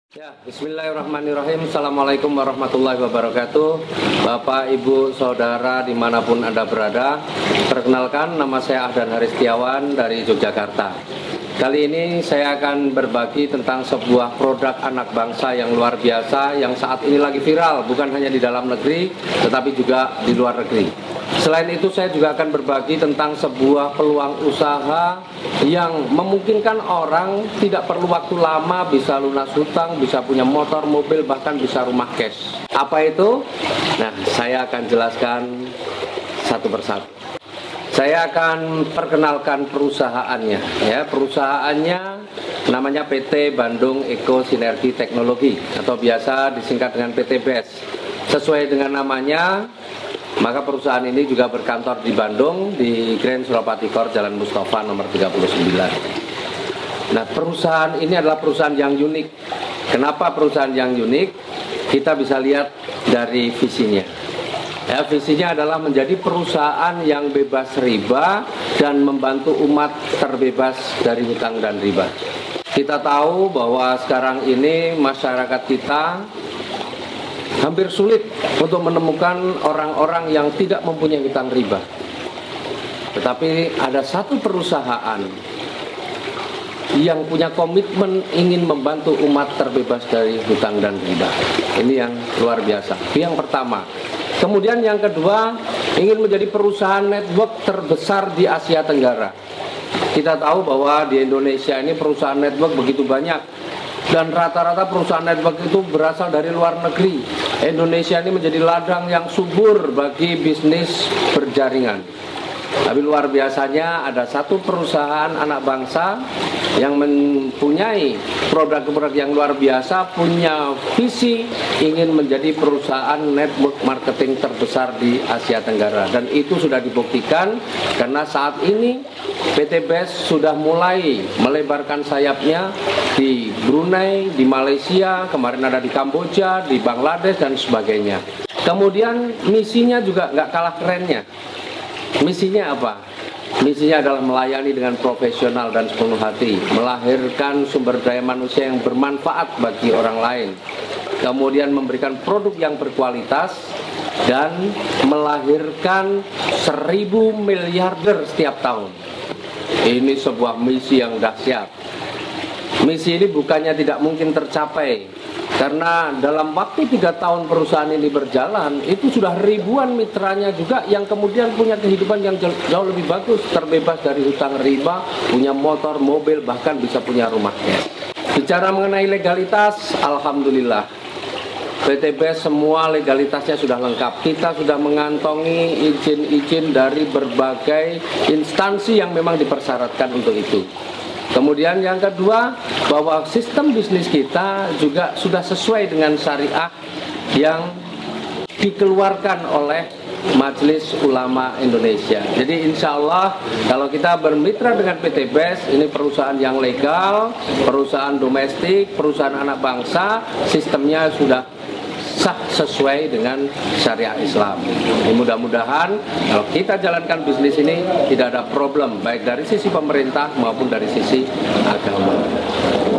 Ya, bismillahirrahmanirrahim. Assalamualaikum warahmatullahi wabarakatuh. Bapak, Ibu, Saudara dimanapun Anda berada, perkenalkan nama saya Ahdan Haristiawan dari Yogyakarta. Kali ini saya akan berbagi tentang sebuah produk anak bangsa yang luar biasa, yang saat ini lagi viral, bukan hanya di dalam negeri, tetapi juga di luar negeri. Selain itu, saya juga akan berbagi tentang sebuah peluang usaha yang memungkinkan orang tidak perlu waktu lama, bisa lunas hutang, bisa punya motor, mobil, bahkan bisa rumah cash. Apa itu? Nah, saya akan jelaskan satu persatu. Saya akan perkenalkan perusahaannya. Ya, perusahaannya namanya PT Bandung Eko Sinergi Teknologi atau biasa disingkat dengan PT BES. Sesuai dengan namanya, maka perusahaan ini juga berkantor di Bandung, di Grand Suropati Kor, Jalan Mustafa nomor 39. Nah, perusahaan ini adalah perusahaan yang unik. Kenapa perusahaan yang unik? Kita bisa lihat dari visinya. Ya, visinya adalah menjadi perusahaan yang bebas riba dan membantu umat terbebas dari hutang dan riba. Kita tahu bahwa sekarang ini masyarakat kita hampir sulit untuk menemukan orang-orang yang tidak mempunyai hutang riba. Tetapi ada satu perusahaan yang punya komitmen ingin membantu umat terbebas dari hutang dan riba. Ini yang luar biasa. Itu yang pertama. Kemudian yang kedua, ingin menjadi perusahaan network terbesar di Asia Tenggara. Kita tahu bahwa di Indonesia ini perusahaan network begitu banyak. Dan rata-rata perusahaan network itu berasal dari luar negeri. Indonesia ini menjadi ladang yang subur bagi bisnis berjaringan. Tapi luar biasanya ada satu perusahaan anak bangsa yang mempunyai produk-produk yang luar biasa, punya visi ingin menjadi perusahaan network marketing terbesar di Asia Tenggara. Dan itu sudah dibuktikan karena saat ini PT BES sudah mulai melebarkan sayapnya di Brunei, di Malaysia, kemarin ada di Kamboja, di Bangladesh dan sebagainya. Kemudian misinya juga nggak kalah kerennya. Misinya apa? Misinya adalah melayani dengan profesional dan sepenuh hati, melahirkan sumber daya manusia yang bermanfaat bagi orang lain, kemudian memberikan produk yang berkualitas, dan melahirkan 1000 miliarder setiap tahun. Ini sebuah misi yang dahsyat. Misi ini bukannya tidak mungkin tercapai, karena dalam waktu 3 tahun perusahaan ini berjalan, itu sudah ribuan mitranya juga yang kemudian punya kehidupan yang jauh lebih bagus, terbebas dari hutang riba, punya motor, mobil, bahkan bisa punya rumah cash. Bicara mengenai legalitas, alhamdulillah, PT BES semua legalitasnya sudah lengkap. Kita sudah mengantongi izin-izin dari berbagai instansi yang memang dipersyaratkan untuk itu. Kemudian yang kedua, bahwa sistem bisnis kita juga sudah sesuai dengan syariah yang dikeluarkan oleh Majelis Ulama Indonesia. Jadi insya Allah kalau kita bermitra dengan PT BES, ini perusahaan yang legal, perusahaan domestik, perusahaan anak bangsa, sistemnya sudah sah sesuai dengan syariah Islam. Mudah-mudahan kalau kita jalankan bisnis ini tidak ada problem baik dari sisi pemerintah maupun dari sisi agama.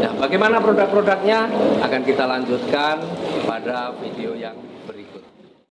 Nah, bagaimana produk-produknya akan kita lanjutkan pada video yang